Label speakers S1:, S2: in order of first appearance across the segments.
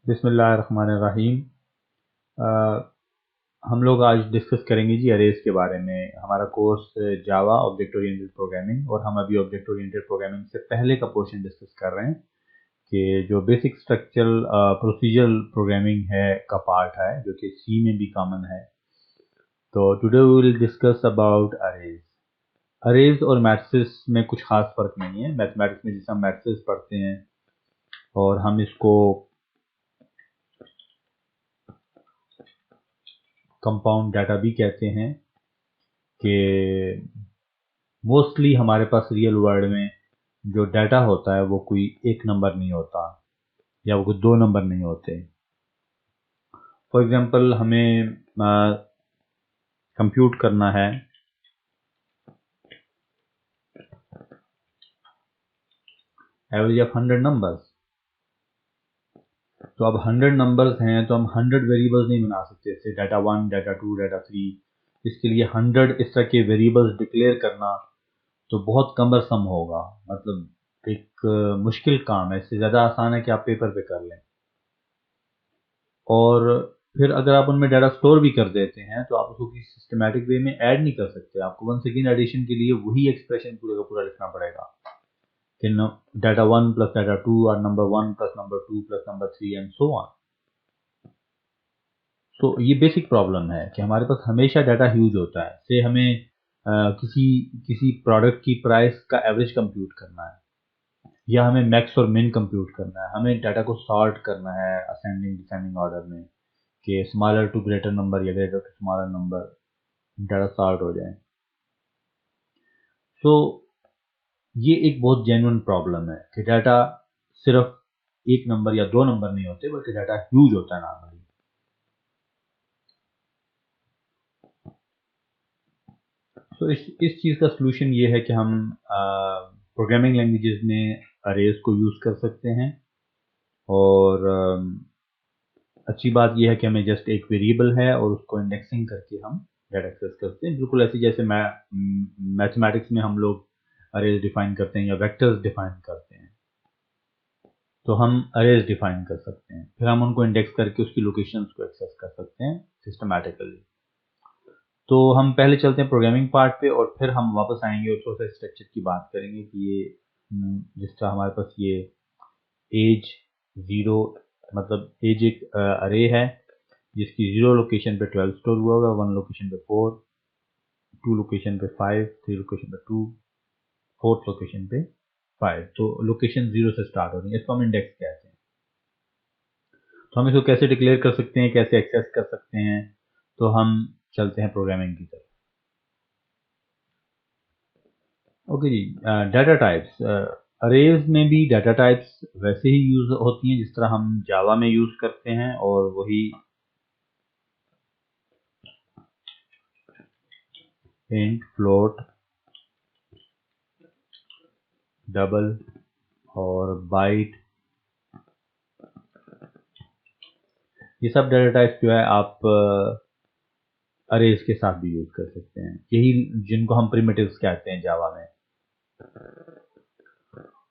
S1: बिस्मिल्लाहिर्रहमानिर्रहीम। हम लोग आज डिस्कस करेंगे जी अरेज के बारे में। हमारा कोर्स जावा ऑब्जेक्ट ओरिएंटेड प्रोग्रामिंग, और हम अभी ऑब्जेक्ट ओरिएंटेड प्रोग्रामिंग से पहले का पोर्शन डिस्कस कर रहे हैं कि जो बेसिक स्ट्रक्चरल प्रोसीजरल प्रोग्रामिंग है का पार्ट है, जो कि सी में भी कॉमन है। तो today we will discuss about arrays. Arrays और मैट्रिसेस में कुछ खास फर्क नहीं है। मैथमेटिक्स में जैसे हम मैट्रिसेस पढ़ते हैं और हम इसको कंपाउंड डाटा भी कहते हैं, कि मोस्टली हमारे पास रियल वर्ल्ड में जो डाटा होता है वो कोई एक नंबर नहीं होता, या वो कोई दो नंबर नहीं होते। फॉर एग्जांपल हमें कंप्यूट करना है एवरेज ऑफ 100 नंबर्स। तो अब 100 नंबर्स हैं तो हम 100 वेरिएबल्स नहीं बना सकते, जैसे डाटा 1, डाटा 2, डाटा 3। इसके लिए 100 इस तरह के वेरिएबल्स डिक्लेयर करना तो बहुत कमरसम होगा, मतलब एक मुश्किल काम है। इससे ज़्यादा आसान है कि आप पेपर पे कर लें। और फिर अगर आप उनमें डाटा स्टोर भी कर देते हैं तो आप उसको किसी सिस्टमैटिक वे में ऐड नहीं कर सकते। आपको वन सेकेंड एडिशन के लिए वही एक्सप्रेशन पूरे का पूरा लिखना पड़ेगा कि डाटा 1 प्लस डाटा 2 और number 1 plus number 2 plus number 3 and so on. तो ये बेसिक प्रॉब्लम है कि हमारे पास हमेशा डाटा ह्यूज होता है। से हमें किसी किसी प्रोडक्ट की प्राइस का एवरेज कंप्यूट करना है, या हमें मैक्स और मिन कंप्यूट करना है, हमें डाटा को सॉर्ट करना है असेंडिंग डिसेंडिंग ऑर्डर में, कि स्मॉलर टू ग्रेटर नंबर या greater to smaller number data sort हो जाए। तो ये एक बहुत जेन्युइन प्रॉब्लम है कि डाटा सिर्फ एक नंबर या दो नंबर नहीं होते, बल्कि डाटा ह्यूज होता है नॉर्मली। तो इस चीज़ का सलूशन ये है कि हम प्रोग्रामिंग लैंग्वेजेस में अरेज को यूज़ कर सकते हैं। और अच्छी बात यह है कि हमें जस्ट एक वेरिएबल है और उसको इंडेक्सिंग करके हम डाटा एक्सेस करते हैं, बिल्कुल ऐसे जैसे मैथमेटिक्स में हम लोग अरेज डिफाइन करते हैं या वेक्टर्स डिफाइन करते हैं। तो हम अरेज डिफाइन कर सकते हैं, फिर हम उनको इंडेक्स करके उसकी लोकेशंस को एक्सेस कर सकते हैं सिस्टमैटिकली। तो हम पहले चलते हैं प्रोग्रामिंग पार्ट पे, और फिर हम वापस आएंगे और थोड़ा सा स्ट्रक्चर की बात करेंगे कि ये जिस तरह हमारे पास ये एज ज़ीरो, मतलब एज एक अरे है जिसकी 0 लोकेशन पे 12 स्टोर हुआ होगा, 1 लोकेशन पे 4, 2 लोकेशन पे 5, 3 लोकेशन पे 2, 4th लोकेशन पे 5। तो लोकेशन 0 से स्टार्ट हो रही है, इसको हम इंडेक्स कहते हैं। तो हम इसको कैसे डिक्लेयर कर सकते हैं, कैसे एक्सेस कर सकते हैं? तो हम चलते हैं प्रोग्रामिंग की तरफ। ओके जी, डाटा टाइप्स। अरेज में भी डाटा टाइप्स वैसे ही यूज होती हैं जिस तरह हम जावा में यूज करते हैं, और वही इंट, फ्लोट, डबल और बाइट, ये सब डाटा टाइप्स जो है आप अरेज के साथ भी यूज कर सकते हैं, यही जिनको हम प्रिमिटिव्स कहते हैं जावा में।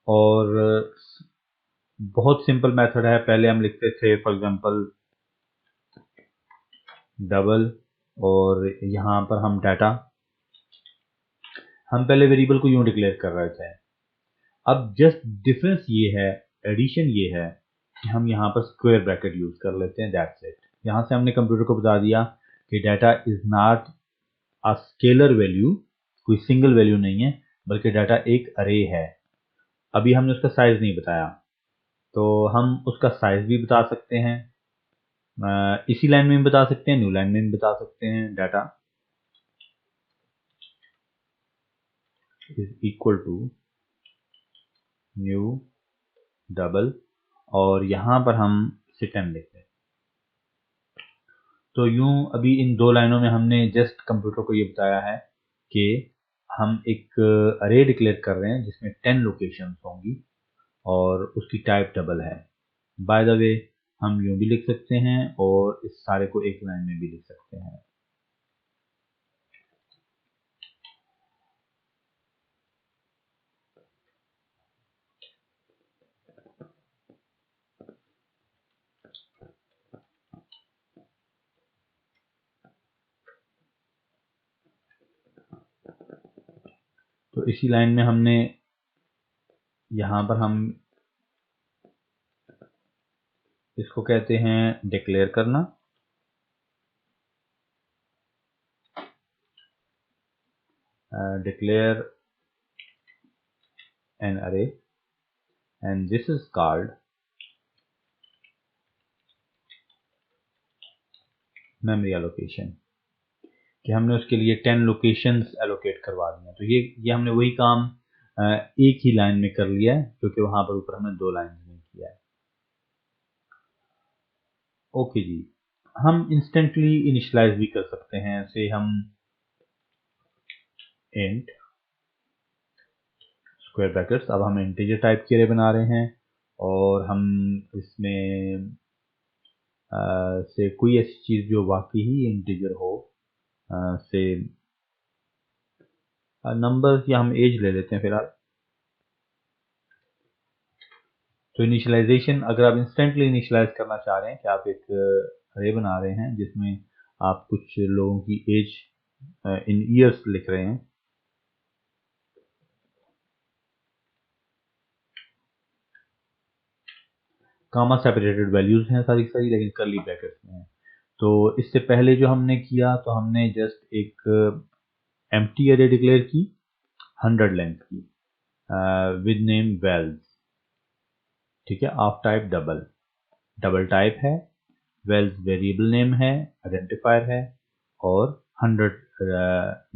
S1: और बहुत सिंपल मेथड है। पहले हम लिखते थे फॉर एग्जांपल डबल, और यहाँ पर हम डाटा, हम पहले वेरिएबल को यूं डिक्लेयर कर रहे थे। अब जस्ट डिफरेंस ये है, एडिशन ये है कि हम यहाँ पर स्क्वायर ब्रैकेट यूज कर लेते हैं, दैट्स इट। यहाँ से हमने कंप्यूटर को बता दिया कि data is not a scalar value, कोई सिंगल वैल्यू नहीं है, बल्कि डाटा एक अरे है। अभी हमने उसका साइज नहीं बताया, तो हम उसका साइज भी बता सकते हैं। इसी लाइन में भी बता सकते हैं, न्यू लाइन में भी बता सकते हैं। Data is equal to new double, और यहाँ पर हम सिटन लिखते हैं। तो यूं अभी इन दो लाइनों में हमने जस्ट कंप्यूटर को ये बताया है कि हम एक अरे डिक्लेयर कर रहे हैं जिसमें 10 लोकेशंस होंगी और उसकी टाइप डबल है। बाय द वे, हम यूं भी लिख सकते हैं और इस सारे को एक लाइन में भी लिख सकते हैं। तो इसी लाइन में हमने यहाँ पर हम इसको कहते हैं डिक्लेयर करना। डिक्लेयर एन अरे and this is called memory allocation, कि हमने उसके लिए 10 लोकेशंस एलोकेट करवा दी हैं। तो ये हमने वही काम एक ही लाइन में कर लिया है, क्योंकि वहां पर ऊपर हमने 2 लाइन में किया है। ओके जी, हम इंस्टेंटली इनिशियलाइज भी कर सकते हैं। से हम इंट स्क्वायर ब्रैकेट्स, अब हम इंटीजर टाइप की अरे बना रहे हैं और हम इसमें से कोई ऐसी चीज जो वाकई ही इंटीजर हो, से नंबर या हम एज ले लेते हैं फिलहाल। तो इनिशियलाइजेशन, अगर आप इंस्टेंटली इनिशियलाइज करना चाह रहे हैं कि आप एक अरे बना रहे हैं जिसमें आप कुछ लोगों की एज इन ईयर्स लिख रहे हैं, कामा सेपरेटेड वैल्यूज हैं सारी सारी, लेकिन कर्ली ब्रैकेट्स में है। तो इससे पहले जो हमने किया, तो हमने जस्ट एक एम्प्टी अरे डिक्लेयर की 100 लेंथ की विद नेम वेल्स, ठीक है, of type double, double type है, वेल्स वेरिएबल नेम है, आइडेंटिफायर है, और 100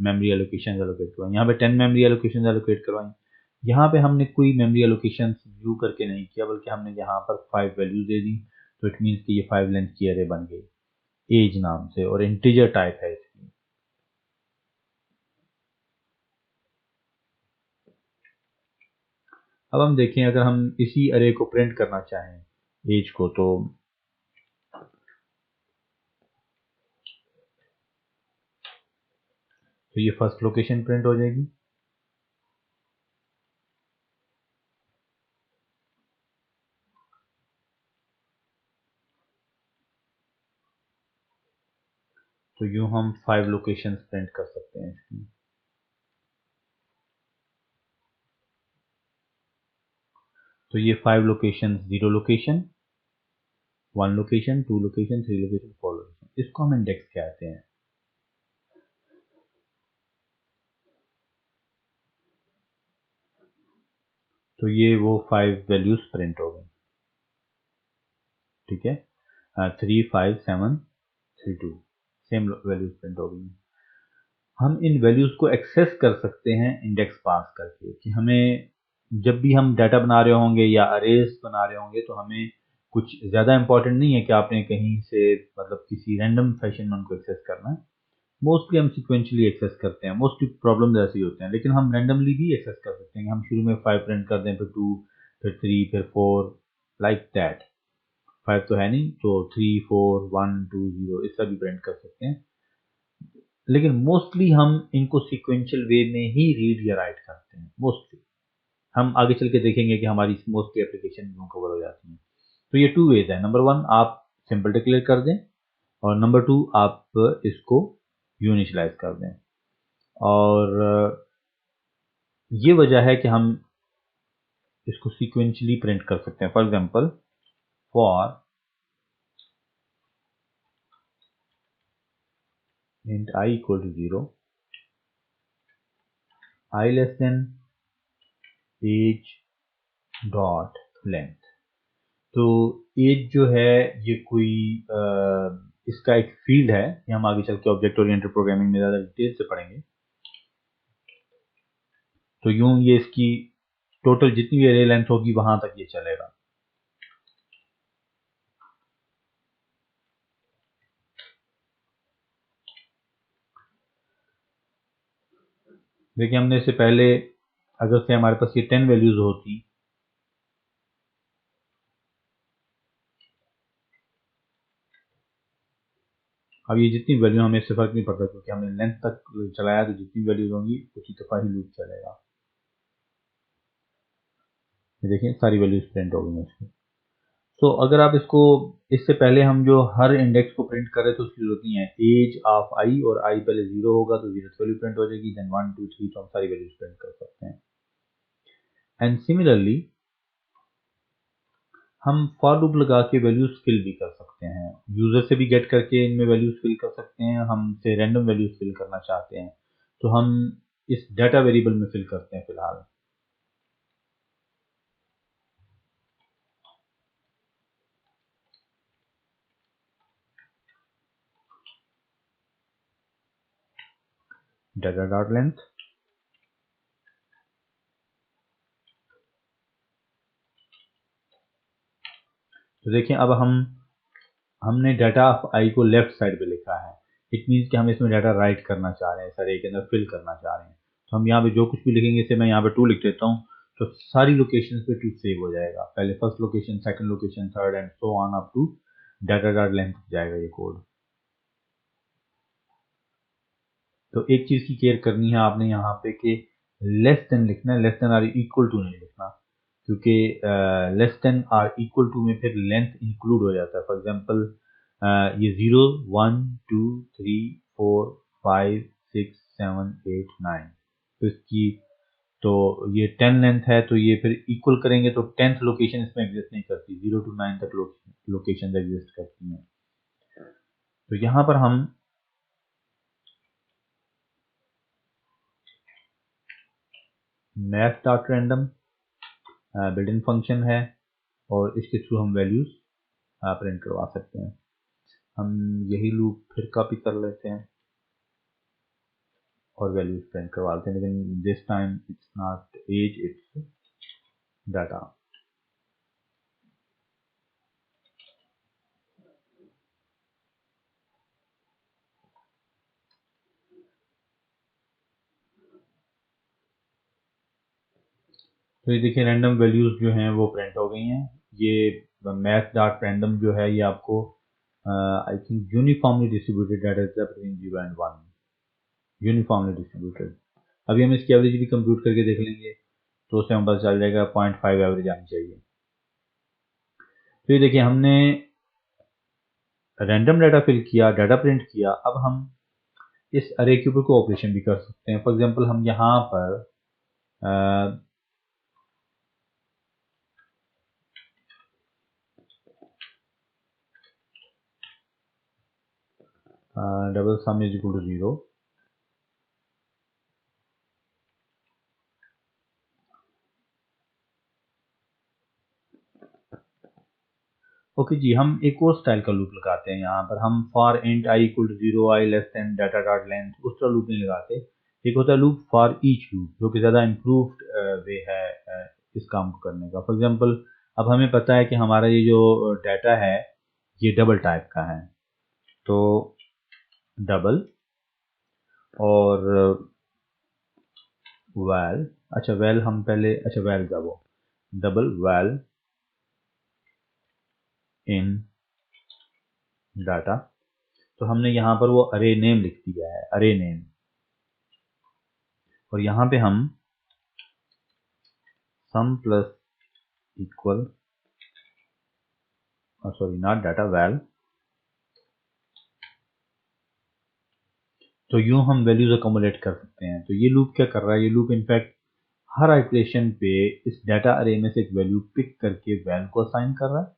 S1: मेमोरी एलोकेशन एलोकेट करवाई। यहाँ पे 10 मेमोरी एलोकेशन एलोकेट करवाई। यहाँ पे हमने कोई मेमोरी एलोकेशन व्यू करके नहीं किया, बल्कि हमने यहाँ पर 5 वैल्यूज दे दी। तो इट मीन्स कि ये 5 लेंथ की अरे बन गई एज नाम से, और इंटीजर टाइप है इसकी। अब हम देखें, अगर हम इसी अरे को प्रिंट करना चाहें एज को, तो ये फर्स्ट लोकेशन प्रिंट हो जाएगी। तो यूं हम 5 लोकेशंस प्रिंट कर सकते हैं इसकी। तो ये 5 location, 0 location, 1 location, 2 location, 3 location, 4 location, इसको हम इंडेक्स कहते हैं। तो ये वो 5 वैल्यूज प्रिंट हो गई, ठीक है, 3 5 7 3 2 सेम वैल्यूज प्रिंट हो गई। हम इन वैल्यूज को एक्सेस कर सकते हैं इंडेक्स पास करके, कि हमें जब भी हम डाटा बना रहे होंगे या अरेज बना रहे होंगे, तो हमें कुछ ज़्यादा इंपॉर्टेंट नहीं है कि आपने कहीं से, मतलब किसी रैंडम फैशन में उनको एक्सेस करना है। मोस्टली हम सिक्वेंशली एक्सेस करते हैं, मोस्टली प्रॉब्लम ऐसे ही होते हैं, लेकिन हम रैंडमली भी एक्सेस कर सकते हैं। हम शुरू में 5 प्रिंट कर दें, फिर 2, फिर 3, फिर 4, लाइक दैट। 5 तो है नहीं, तो 3 4 1 2 0 इस तरह भी प्रिंट कर सकते हैं। लेकिन मोस्टली हम इनको सिक्वेंशियल वे में ही रीड या राइट करते हैं मोस्टली। हम आगे चल के देखेंगे कि हमारी मोस्टली एप्लीकेशन यूं कवर हो जाती हैं। तो ये 2 वेज है। नंबर 1, आप सिंपल डिक्लेयर कर दें, और नंबर 2, आप इसको यूनिशलाइज कर दें। और ये वजह है कि हम इसको सीक्वेंशियली प्रिंट कर सकते हैं। For example, for int I equal to 0, I less than S dot length. तो एज जो है ये कोई इसका एक फील्ड है, ये हम आगे चल के ऑब्जेक्ट ओरिएंटेड प्रोग्रामिंग में ज़्यादा डिटेल से पढ़ेंगे। तो यूं ये इसकी टोटल जितनी भी एरे लेंथ होगी वहां तक ये चलेगा। देखिए, हमने इससे पहले, अगर से हमारे पास ये 10 वैल्यूज होती, अब ये जितनी वैल्यू, हमें इससे फर्क नहीं पड़ता, क्योंकि हमने लेंथ तक चलाया, तो जितनी वैल्यूज होंगी उसी दफा ही लूप चलेगा। ये देखिए, सारी वैल्यूज प्रिंट हो गई इसकी। तो अगर आप इसको, इससे पहले हम जो हर इंडेक्स को प्रिंट कर रहे थे उसकी जरूरत नहीं है। एज ऑफ आई, और आई पहले 0 होगा तो 0 वैल्यू प्रिंट हो जाएगी, देन 1 2 3, तो हम सारी वैल्यूज प्रिंट कर सकते हैं। एंड सिमिलरली हम फॉर लूप लगा के वैल्यूज फिल भी कर सकते हैं। यूजर से भी गेट करके इनमें वैल्यूज फिल कर सकते हैं। हम से रैंडम वैल्यूज फिल करना चाहते हैं तो हम इस डाटा वेरिएबल में फिल करते हैं फिलहाल। डाटा डॉट लेंथ, तो देखिए अब हमने डाटा ऑफ आई को लेफ्ट साइड पे लिखा है। इट मीन्स कि हम इसमें डाटा राइट करना चाह रहे हैं, सारे के अंदर फिल करना चाह रहे हैं। तो हम यहाँ पे जो कुछ भी लिखेंगे, इसे मैं यहाँ पे 2 लिख देता हूँ, तो सारी लोकेशन पे 2 सेव हो जाएगा। पहले first location, second location, third and so on up to data dot length जाएगा ये कोड। तो एक चीज की केयर करनी है आपने यहाँ पे कि लेस देन लिखना है, less than or equal to नहीं लिखना, क्योंकि less than or equal to में फिर लेंथ इंक्लूड हो जाता है। फॉर एग्जांपल ये 0 1 2 3 4 5 6 7 8 9, तो इसकी तो ये 10 लेंथ है, तो ये फिर इक्वल करेंगे तो 10th लोकेशन इसमें एग्जिस्ट नहीं करती, 0 to 9 तक लोकेशन एग्जिस्ट करती हैं। तो यहाँ पर हम math dot random built in function है, और इसके थ्रू हम वैल्यूज प्रिंट करवा सकते हैं। हम यही लूप फिर कॉपी कर लेते हैं और वैल्यूज प्रिंट करवाते हैं, लेकिन this time it's not S, it's data. तो ये देखिए रैंडम वैल्यूज जो हैं वो प्रिंट हो गई हैं। ये मैथ डॉट रैंडम जो है ये आपको I think uniformly distributed data देता है बिटवीन 0 and 1, यूनिफॉर्मली डिस्ट्रीब्यूटेड। अभी हम इसकी एवरेज भी कंप्यूट करके देख लेंगे, तो उससे हम पता चल जाएगा 0.5 एवरेज आनी चाहिए। तो ये देखिए हमने रैंडम डाटा फिल किया, डाटा प्रिंट किया। अब हम इस अरे के ऊपर को ऑपरेशन भी कर सकते हैं। फॉर एग्जांपल हम यहाँ पर double sum is equal to 0, okay जी। हम एक और स्टाइल का लूप लगाते हैं यहाँ पर। हम for int I equal to 0, I less than data dot length, उस तरह लूप नहीं लगाते। एक होता है लूप फॉर ईच लूप, जो कि ज़्यादा इम्प्रूव्ड वे है इस काम को करने का। फॉर एग्जांपल अब हमें पता है कि हमारा ये जो डाटा है ये डबल टाइप का है, तो डबल और वैल, अच्छा वैल हम पहले, अच्छा वैल का वो डबल वैल इन डाटा, तो हमने यहाँ पर वो अरे नेम लिख दिया है, अरे नेम। और यहाँ पे हम sum plus equal, sorry not data, well. तो यूं हम वैल्यूज अकोमोडेट कर सकते हैं। तो ये लूप क्या कर रहा है, ये लूप इनफैक्ट हर आइट्रेशन पे इस डाटा अरे में से एक वैल्यू पिक करके वैल को असाइन कर रहा है।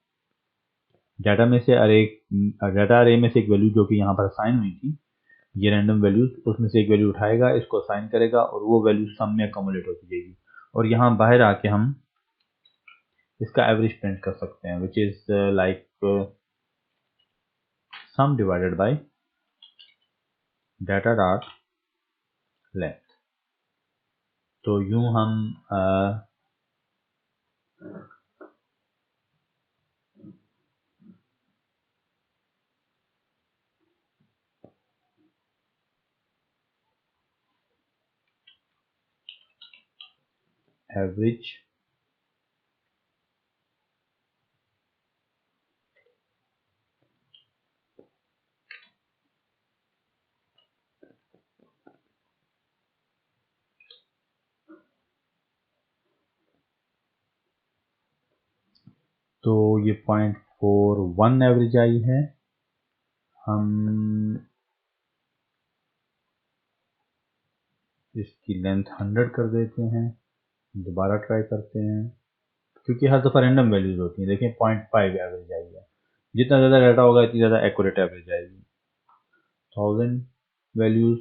S1: डाटा में से अरे, डाटा अरे में से एक वैल्यू जो कि यहाँ पर असाइन हुई थी, ये रैंडम वैल्यूज, उसमें से एक वैल्यू उठाएगा, इसको असाइन करेगा, और वो वैल्यू सम में अकोमोडेट होती जाएगी। और यहाँ बाहर आके हम इसका एवरेज प्रिंट कर सकते हैं, which is like some divided by data dot length. तो यूं हम एवरेज तो ये 0.41 एवरेज आई है। हम इसकी लेंथ 100 कर देते हैं, दोबारा ट्राई करते हैं, क्योंकि हर दफ़ा रैंडम वैल्यूज़ होती हैं। देखें 0.5 एवरेज आई है। जितना ज़्यादा डाटा होगा इतनी ज़्यादा एक्यूरेट एवरेज आएगी। 1000 वैल्यूज़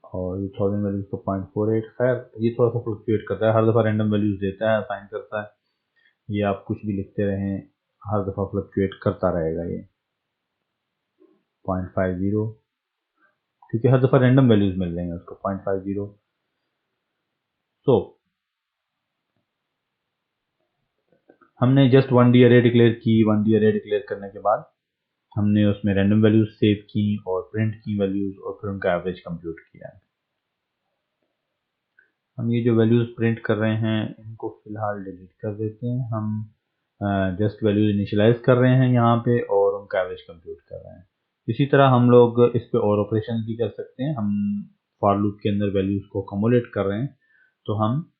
S1: और ये 1000 वैल्यूज़ को 0.48। खैर ये थोड़ा सा फ्लक्चुएट करता है, हर दफ़ा रैंडम वैल्यूज़ देता है, असाइन करता है। ये आप कुछ भी लिखते रहें, हर दफ़ा फ्लक्चुएट करता रहेगा ये 0.50, क्योंकि हर दफ़ा रैंडम वैल्यूज़ मिल रही हैं उसको 0.50। तो हमने जस्ट 1D अरे डिक्लेयर की। 1D अरे डिक्लेयर करने के बाद हमने उसमें रैंडम वैल्यूज़ सेव की और प्रिंट की वैल्यूज़ और फिर उनका एवरेज कंप्यूट किया। हम ये जो वैल्यूज़ प्रिंट कर रहे हैं इनको फ़िलहाल डिलीट कर देते हैं। हम जस्ट वैल्यूज़ इनिशियलाइज कर रहे हैं यहाँ पे और उनका एवरेज कंप्यूट कर रहे हैं। इसी तरह हम लोग इस पे और ऑपरेशन भी कर सकते हैं। हम फॉर लूप के अंदर वैल्यूज़ को कम्युलेट कर रहे हैं, तो हम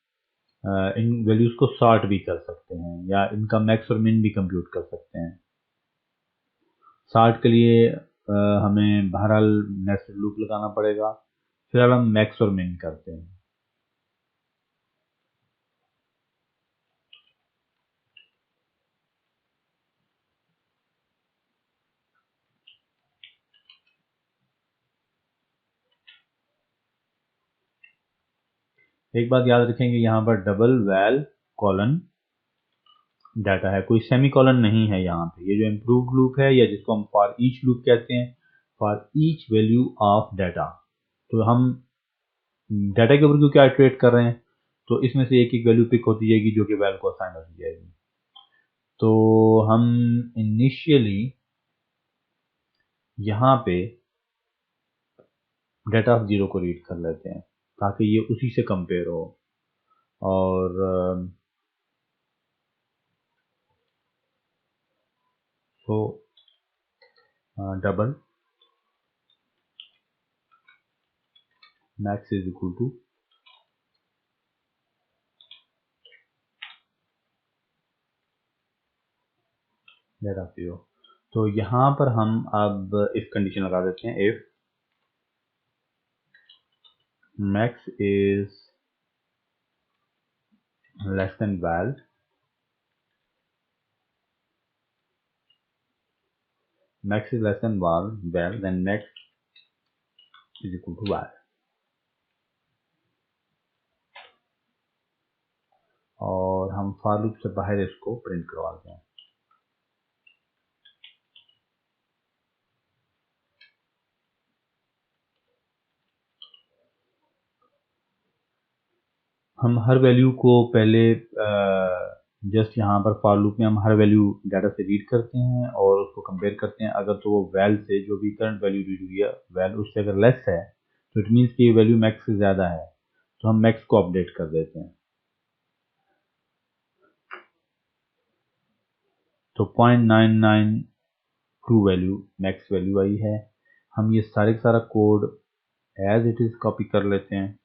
S1: इन वैल्यूज़ को सॉर्ट भी कर सकते हैं या इनका मैक्स और मिन भी कंप्यूट कर सकते हैं। सॉर्ट के लिए हमें बहरहाल नेस्टेड लूप लगाना पड़ेगा। फिलहाल हम मैक्स और मिन करते हैं। एक बात याद रखेंगे, यहाँ पर डबल वैल कॉलन डाटा है, कोई सेमी कॉलन नहीं है यहाँ पे। ये जो इम्प्रूव्ड लूप है या जिसको हम फॉर ईच लूप कहते हैं, for each value of data. तो हम डाटा के ऊपर क्यों क्या इटरेट कर रहे हैं, तो इसमें से एक एक वैल्यू पिक होती जाएगी जो कि वैल को असाइन होती जाएगी। तो हम इनिशियली यहाँ पे डाटा ऑफ 0 को रीड कर लेते हैं ताकि ये उसी से कंपेयर हो। और so double max is equal to data of 0। तो यहाँ पर हम अब इफ कंडीशन लगा देते हैं, if max is less than val, max is less than val, then max is equal to val। और हम फॉर लूप से बाहर इसको प्रिंट करवा दें। हम हर वैल्यू को पहले जस्ट यहाँ पर फॉर लूप में हम हर वैल्यू डाटा से रीड करते हैं और उसको कंपेयर करते हैं। अगर तो वो वैल से जो भी करंट वैल्यू रीड हुई है वैल उससे अगर लेस है तो इट मीन्स कि ये वैल्यू मैक्स से ज़्यादा है, तो हम मैक्स को अपडेट कर देते हैं। तो 0.992 वैल्यू मैक्स वैल्यू आई है। हम ये सारे का सारा code as it is copy कर लेते हैं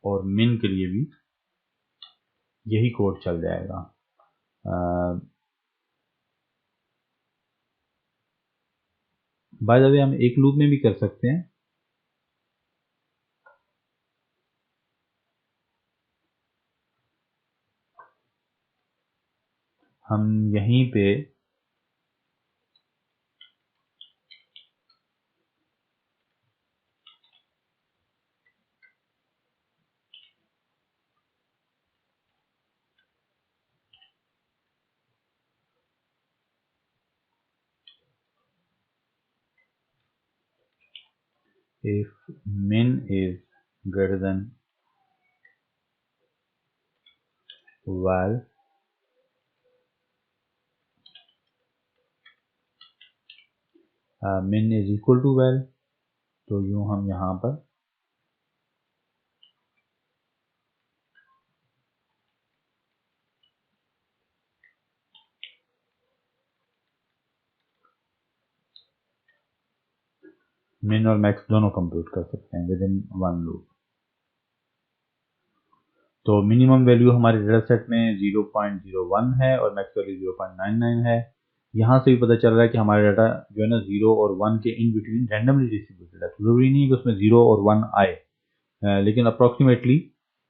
S1: और मिन के लिए भी यही कोड चल जाएगा। बाय द वे हम एक लूप में भी कर सकते हैं। हम यहीं पे if min is greater than val min is equal to val, तो यूं हम यहाँ पर मिन और मैक्स दोनों कंप्यूट कर सकते हैं विद इन वन लूप। तो मिनिमम वैल्यू हमारे डेटा सेट में 0.01 है और मैक्स वैल्यू 0.99 है। यहाँ से भी पता चल रहा है कि हमारा डाटा जो है ना 0 और 1 के इन बिटवीन रैंडमली डिस्ट्रीब्यूटेड है। तो ज़रूरी नहीं है कि उसमें 0 और 1 आए, लेकिन अप्रॉक्सीमेटली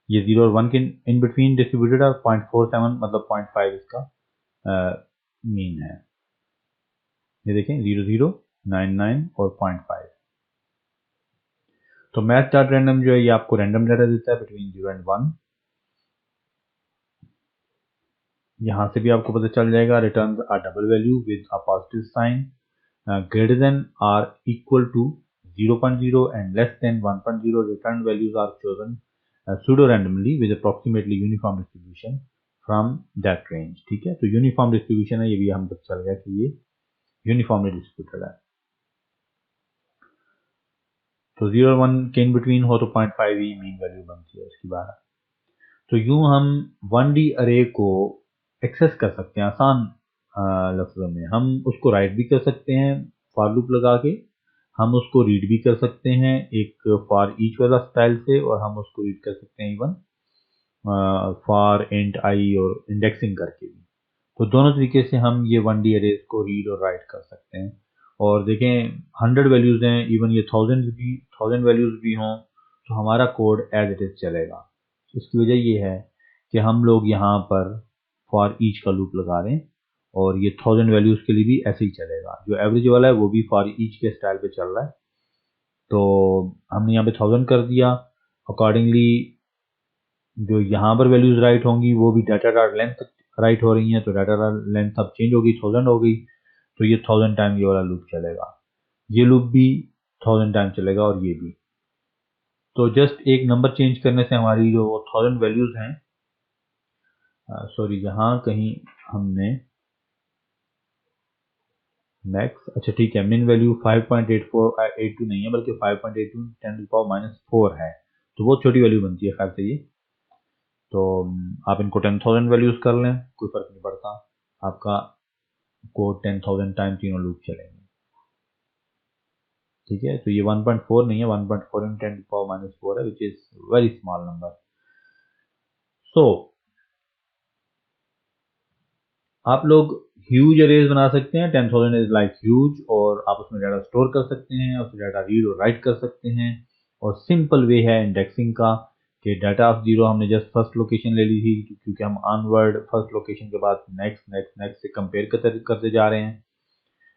S1: ये 0 और 1 के इन बिटवीन डिस्ट्रीब्यूटेड है। 0.47 मतलब 0.5 इसका मीन है। ये देखें 0, 0, 99 और 0.5। तो मैथ डॉट रैंडम जो है ये आपको रैंडम डाटा देता है बिटवीन 0 एंड 1। यहाँ से भी आपको पता चल जाएगा return a double value with a positive sign greater than or equal to 0.0 and less than 1.0 return values are chosen pseudo randomly with approximately uniform distribution from that range। ठीक है, तो यूनिफॉर्म डिस्ट्रीब्यूशन है, ये भी हम पता चल गया कि ये यूनिफॉर्मली डिस्ट्रीब्यूटेड है। तो 0 और 1 के इन बिटवीन हो तो 0.5 ही मीन वैल्यू बनती है उसकी 12। तो यूं हम 1D अरे को एक्सेस कर सकते हैं आसान लफ्ज़ों में। हम उसको राइट भी कर सकते हैं फॉर लूप लगा के, हम उसको रीड भी कर सकते हैं एक फॉर ईच वाला स्टाइल से, और हम उसको रीड कर सकते हैं इवन फॉर इंट आई और इंडेक्सिंग करके भी। तो दोनों तरीके से हम ये 1D अरेज को रीड और राइट कर सकते हैं। और देखें 100 वैल्यूज़ हैं, इवन ये 1000 वैल्यूज़ भी हों तो हमारा कोड एज इट इज़ चलेगा। इसकी वजह ये है कि हम लोग यहाँ पर फॉर ईच का लूप लगा रहे हैं, और ये 1000 वैल्यूज़ के लिए भी ऐसे ही चलेगा। जो एवरेज वाला है वो भी फॉर ईच के स्टाइल पे चल रहा है। तो हमने यहाँ पे 1000 कर दिया, अकॉर्डिंगली जो यहाँ पर वैल्यूज़ राइट होंगी वो भी डाटा डॉट लेंथ राइट हो रही हैं, तो डाटा डॉट लेंथ अब चेंज होगी, 1000 हो गई। तो ये 1000 टाइम ये वाला लूप चलेगा, ये लूप भी 1000 टाइम चलेगा, और ये भी। तो जस्ट एक नंबर चेंज करने से हमारी जो 1000 वैल्यूज़ हैं, सॉरी यहाँ कहीं हमने मैक्स, अच्छा ठीक है, मिन वैल्यू 5.8482 नहीं है बल्कि 5.82 10⁻⁴ है, तो बहुत छोटी वैल्यू बनती है खैर से ये। तो आप इनको 10,000 वैल्यूज़ कर लें, कोई फ़र्क नहीं पड़ता, आपका कोड 10,000 टाइम तीनों लूप चलेंगे। ठीक है, तो ये 1.4 नहीं है, 1.4 इन 10⁻⁴ है, which is very small number. So आप लोग ह्यूज अरेज बना सकते हैं, 10,000 इज लाइक ह्यूज, और आप उसमें डाटा स्टोर कर सकते हैं, उसमें डाटा रीड और राइट कर सकते हैं। और सिंपल वे है इंडेक्सिंग का कि डाटा ऑफ जीरो हमने जस्ट फर्स्ट लोकेशन ले ली थी, क्योंकि हम ऑनवर्ड फर्स्ट लोकेशन के बाद नेक्स्ट नेक्स्ट नेक्स्ट से कंपेयर करते जा रहे हैं,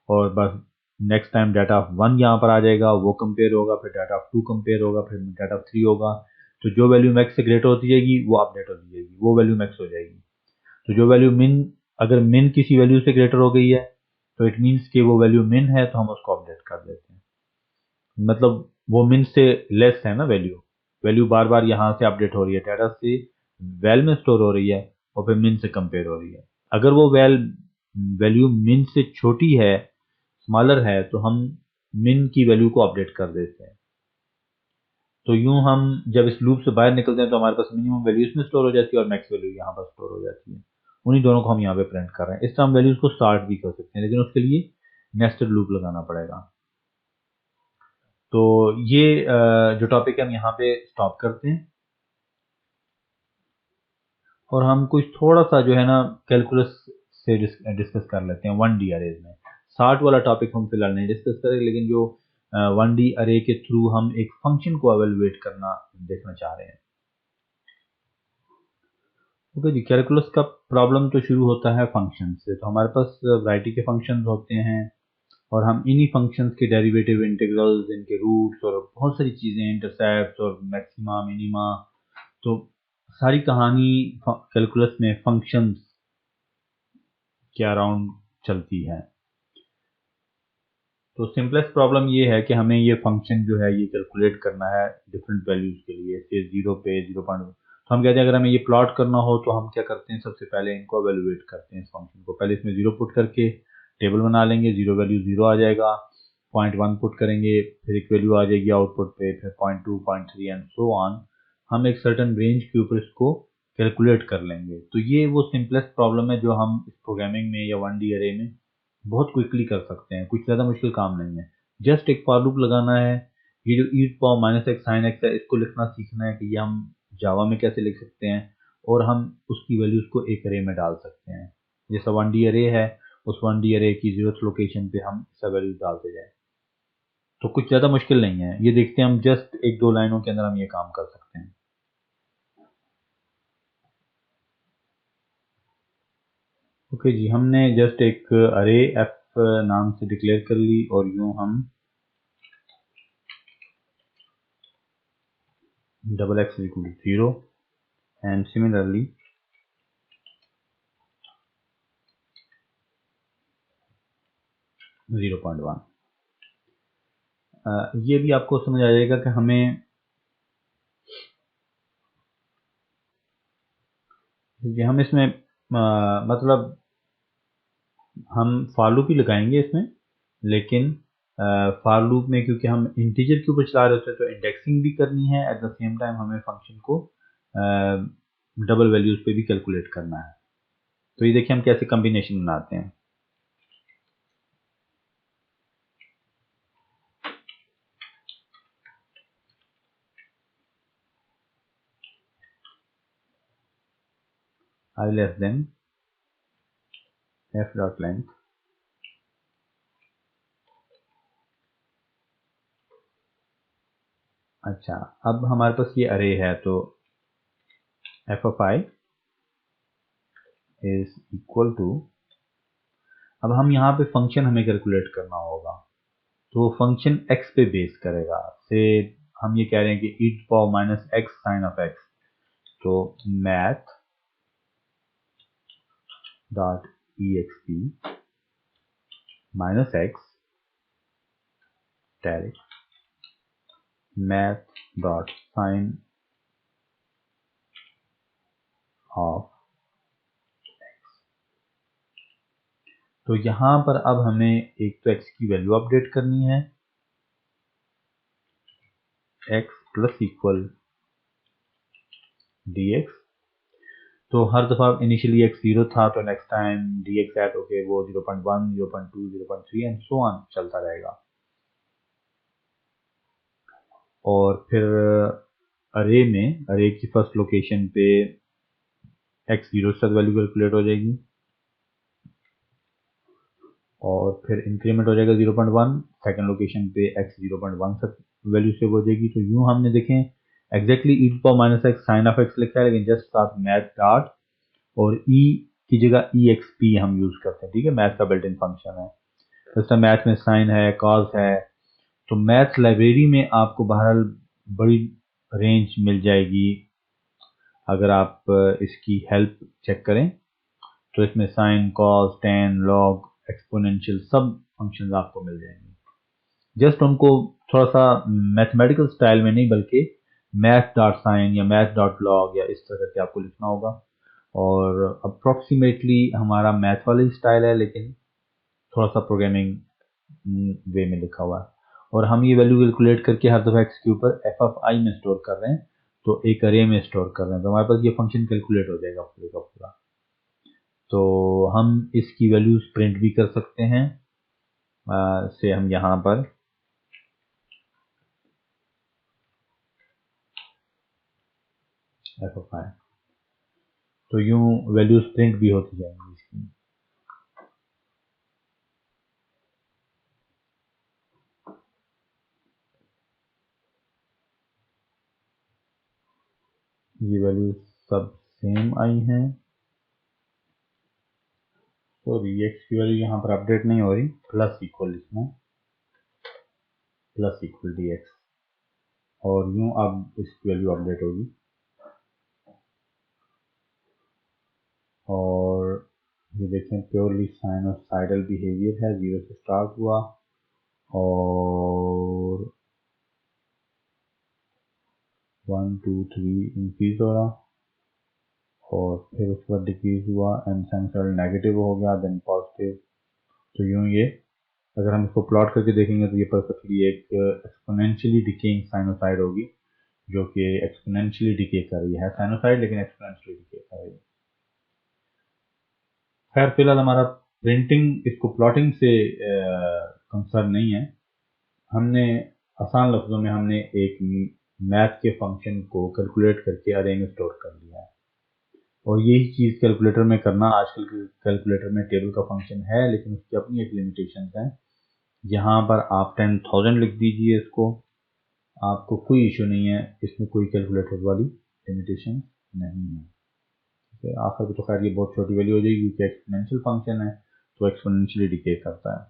S1: और बस नेक्स्ट टाइम डाटा ऑफ 1 यहाँ पर आ जाएगा, वो कंपेयर होगा, फिर डाटा ऑफ 2 कंपेयर होगा, फिर डाटा ऑफ 3 होगा। तो जो वैल्यू मैक्स से ग्रेटर होती जाएगी वो अपडेट होती जाएगी, वो वैल्यू मैक्स हो जाएगी। तो जो वैल्यू मिन, अगर मिन किसी वैल्यू से ग्रेटर हो गई है तो इट मीन्स कि वो वैल्यू मिन है, तो हम उसको अपडेट कर देते हैं। मतलब वो मिन से लेस है ना वैल्यू, वैल्यू बार बार यहाँ से अपडेट हो रही है, डाटा से वैल में स्टोर हो रही है और फिर मिन से कंपेयर हो रही है। अगर वो वैल्यू मिन से छोटी है, स्मॉलर है, तो हम मिन की वैल्यू को अपडेट कर देते हैं। तो यूं हम जब इस लूप से बाहर निकलते हैं तो हमारे पास मिनिमम वैल्यू इसमें स्टोर हो जाती है और मैक्स वैल्यू यहाँ पर स्टोर हो जाती है। उन्हीं दोनों को हम यहाँ पे प्रिंट कर रहे हैं। इस तरह हम वैल्यूज को स्टार्ट भी कर सकते हैं, लेकिन उसके लिए नेस्टेड लूप लगाना पड़ेगा। तो ये जो टॉपिक है हम यहाँ पे स्टॉप करते हैं, और हम कुछ थोड़ा सा जो है ना कैलकुलस से डिस्कस कर लेते हैं 1D अरेज में। 60 वाला टॉपिक हम फिलहाल नहीं डिस्कस करेंगे, लेकिन जो 1D अरे के थ्रू हम एक फंक्शन को एवेलुएट करना देखना चाह रहे हैं। ओके जी, कैलकुलस का प्रॉब्लम तो शुरू होता है फंक्शन से। तो हमारे पास वैरायटी के फंक्शंस होते हैं, और हम इन्हीं फंक्शंस के डेरिवेटिव, इंटीग्रल्स, इनके रूट्स और बहुत सारी चीज़ें, इंटरसेप्ट और मैक्सिमा, मिनिमा, तो सारी कहानी कैलकुलस में फंक्शंस के अराउंड चलती है। तो सिंपलेस्ट प्रॉब्लम ये है कि हमें ये फंक्शन जो है ये कैलकुलेट करना है डिफरेंट वैल्यूज़ के लिए, से 0 पे 0. तो हम कहते हैं अगर हमें ये प्लॉट करना हो तो हम क्या करते हैं, सबसे पहले इनको एवेलुएट करते हैं इस फंक्शन को। पहले इसमें 0 पुट करके टेबल बना लेंगे, 0 वैल्यू 0 आ जाएगा, 0.1 पुट करेंगे, फिर एक वैल्यू आ जाएगी आउटपुट पे, फिर 0.2, 0.3 एंड सो ऑन। हम एक सर्टन रेंज के ऊपर इसको कैलकुलेट कर लेंगे। तो ये वो सिंपलेस्ट प्रॉब्लम है जो हम इस प्रोग्रामिंग में या 1D अरे में बहुत क्विकली कर सकते हैं, कुछ ज़्यादा मुश्किल काम नहीं है। जस्ट एक फॉर लूप लगाना है, ये जो e⁻x sin x है इसको लिखना सीखना है कि ये हम जावा में कैसे लिख सकते हैं, और हम उसकी वैल्यूज़ को एक अरे में डाल सकते हैं। जैसा 1D अरे है, उस 1D अरे की 0th लोकेशन पे हम सब वैल्यूज डालते जाएं। तो कुछ ज़्यादा मुश्किल नहीं है, ये देखते हैं हम, जस्ट एक दो लाइनों के अंदर हम ये काम कर सकते हैं। ओके जी, हमने जस्ट एक अरे एफ नाम से डिक्लेयर कर ली, और यूं हम x is equal to 0 and similarly 0.1। ये भी आपको समझ आ जाएगा कि हमें हम इसमें मतलब हम फॉर लूप ही लगाएंगे इसमें, लेकिन फॉर लूप में क्योंकि हम इंटीजर के ऊपर चला रहे होते हैं तो इंडेक्सिंग भी करनी है, एट द सेम टाइम हमें फंक्शन को डबल वैल्यूज पे भी कैलकुलेट करना है। तो ये देखिए हम कैसे कॉम्बिनेशन बनाते हैं। I less than f dot length अच्छा, अब हमारे पास ये अरे है, तो f of I is equal to, अब हम यहाँ पे फंक्शन हमें कैलकुलेट करना होगा, तो फंक्शन x पे बेस करेगा। से हम ये कह रहे हैं कि e to power minus x sin of x, तो math dot exp minus x direct math dot sin of, तो यहाँ पर अब हमें एक तो x की वैल्यू अपडेट करनी है, x प्लस इक्वल dx, तो हर दफ़ा इनिशियली x 0 था, तो next time dx at okay वो 0.1 0.2 0.3 एंड सो ऑन चलता रहेगा। और फिर अरे में, अरे की फर्स्ट लोकेशन पे x 0 से वैल्यू कैलकुलेट हो जाएगी, और फिर इंक्रीमेंट हो जाएगा 0.1, सेकंड लोकेशन पे x 0.1 तक वैल्यू सेव हो जाएगी। तो यूं हमने देखें exactly e to power minus x sine of x लिखा है, लेकिन जस्ट साथ मैथ डॉट और e की जगह exp हम यूज करते हैं, ठीक है, मैथ का बिल्ट इन फंक्शन है। जैसा मैथ में साइन है, कॉस है, तो मैथ लाइब्रेरी में आपको बहरहाल बड़ी रेंज मिल जाएगी। अगर आप इसकी हेल्प चेक करें तो इसमें sine, cos, tan, log, exponential सब फंक्शंस आपको मिल जाएंगे। जस्ट उनको थोड़ा सा मैथमेटिकल स्टाइल में नहीं, बल्कि मैथ डॉट साइन या मैथ डॉट लॉग या इस तरह के आपको लिखना होगा। और अप्रॉक्सीमेटली हमारा मैथ वाला ही स्टाइल है, लेकिन थोड़ा सा प्रोग्रामिंग वे में लिखा हुआ है। और हम ये वैल्यू कैलकुलेट करके हर दफ़ा एक्स के ऊपर एफ ऑफ आई में स्टोर कर रहे हैं, तो एक अरे में स्टोर कर रहे हैं, तो हमारे पास ये फंक्शन कैलकुलेट हो जाएगा पूरे का पूरा। तो हम इसकी वैल्यूज प्रिंट भी कर सकते हैं, से हम यहाँ पर एफ ऑफ आई, तो यूं वैल्यूज प्रिंट भी होती जाएंगी इसकी। ये वैल्यूज सब सेम आई हैं, तो एक्स की वैल्यू यहाँ पर अपडेट नहीं हो रही, प्लस इक्वल इसमें प्लस इक्वल डी एक्स, और यूं अब इसकी वैल्यू अपडेट होगी। और ये देखें प्योरली साइनोसाइडल बिहेवियर है, 0 से स्टार्ट हुआ और 1 2 3 इंक्रीज हो रहा, और फिर उसके बाद डिक्रीज हुआ एंड साइनोसाइडल नेगेटिव हो गया, देन पॉजिटिव। तो यूं ये अगर हम इसको प्लॉट करके देखेंगे तो ये परफेक्टली एक एक्सपोनेंशियली डिकेइंग साइनोसाइड होगी, जो कि एक्सपोनेंशियली डिके कर रही है साइनोसाइड, लेकिन एक्सपोनेंशियली डिके कर रही है। खैर फिलहाल हमारा प्रिंटिंग इसको प्लॉटिंग से कंसर्न नहीं है, हमने आसान लफ्जों में हमने एक मैथ के फंक्शन को कैलकुलेट करके अरे में स्टोर कर लिया है। और यही चीज़ कैलकुलेटर में करना, आजकल के कैलकुलेटर में टेबल का फंक्शन है लेकिन उसकी अपनी एक लिमिटेशन है। यहाँ पर आप 10,000 लिख दीजिए इसको, आपको कोई इशू नहीं है, इसमें कोई कैलकुलेटर वाली लिमिटेशन नहीं है। ठीक है, आखिर में तो खैर ये बहुत छोटी वैल्यू हो जाएगी क्योंकि एक्सपोनेंशियल फंक्शन है तो एक्सपोनेंशियली डिके करता है,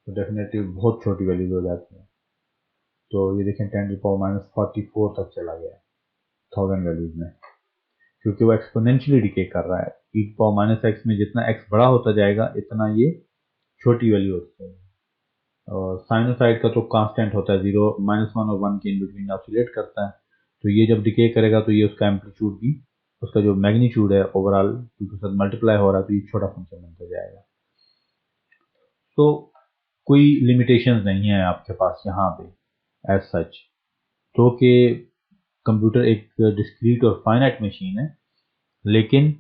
S1: तो डेफिनेटली बहुत छोटी वैल्यू हो जाती है। तो ये देखें 10⁻⁴ तक चला गया है 1000 वैल्यूज में, क्योंकि वो एक्सपोनेंशियली डिके कर रहा है। e⁻x में जितना x बड़ा होता जाएगा इतना ये छोटी वैल्यू होती है। और साइनोसाइड का तो कांस्टेंट होता है, 0 -1 और 1 के इन बिटवीन ऑसिलेट करता है। तो ये जब डिके करेगा तो ये उसका एम्पलीट्यूड भी, उसका जो मैग्नीट्यूड है ओवरऑल क्योंकि साथ मल्टीप्लाई हो रहा है तो ये छोटा फंक्शन बनता जाएगा। तो कोई लिमिटेशंस नहीं है आपके पास यहाँ पे एज सच, तो कि कंप्यूटर एक डिस्क्रीट और फाइनाइट मशीन है, लेकिन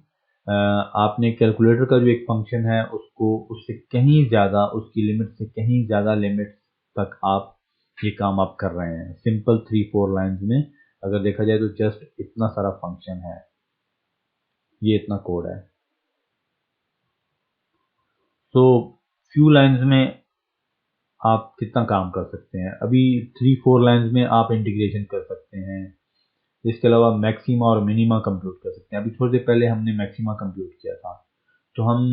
S1: आपने कैलकुलेटर का जो एक फंक्शन है उसको उससे कहीं ज़्यादा, उसकी लिमिट से कहीं ज़्यादा लिमिट तक आप ये काम आप कर रहे हैं। सिंपल 3-4 लाइंस में अगर देखा जाए तो जस्ट इतना सारा फंक्शन है, ये इतना कोड है। तो फ्यू लाइंस में आप कितना काम कर सकते हैं, अभी 3-4 लाइंस में आप इंटीग्रेशन कर सकते हैं। इसके अलावा मैक्सिमा और मिनिमा कंप्यूट कर सकते हैं। अभी थोड़ी देर पहले हमने मैक्सिमा कंप्यूट किया था, तो हम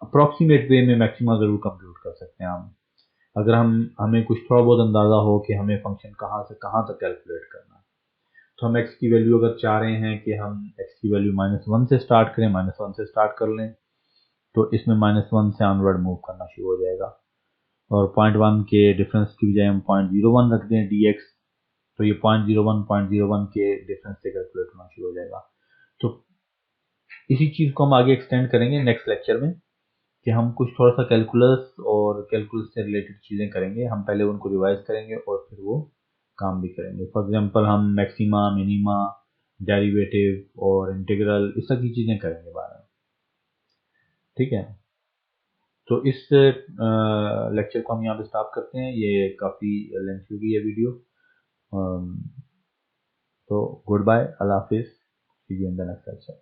S1: अप्रॉक्सीमेट वे में मैक्सिमा ज़रूर कंप्यूट कर सकते हैं। हम अगर हमें कुछ थोड़ा बहुत अंदाज़ा हो कि हमें फंक्शन कहाँ से कहाँ तक कैलकुलेट करना है, तो हम एक्स की वैल्यू अगर चाह रहे हैं कि हम एक्स की वैल्यू -1 से स्टार्ट करें, -1 से स्टार्ट कर लें, तो इसमें -1 से ऑनवर्ड मूव करना शुरू हो जाएगा। और 0.1 के डिफरेंस की बजाय हम 0.01 रख दें dx, तो ये 0.01 के डिफरेंस से कैलकुलेट होना शुरू हो जाएगा। तो इसी चीज़ को हम आगे एक्सटेंड करेंगे नेक्स्ट लेक्चर में कि हम कुछ थोड़ा सा कैलकुलस और कैलकुलस से रिलेटेड चीज़ें करेंगे। हम पहले उनको रिवाइज करेंगे और फिर वो काम भी करेंगे। फॉर एग्जांपल हम मैक्सिमा, मिनिमा, डेरिवेटिव और इंटीग्रल, इस तरह की चीज़ें करेंगे बाद में। ठीक है, तो इस लेक्चर को हम यहाँ पे स्टॉप करते हैं, ये काफ़ी लेंथी हो गई है वीडियो। तो गुड बाय, अल्लाह हाफिज़, see you in the next lecture.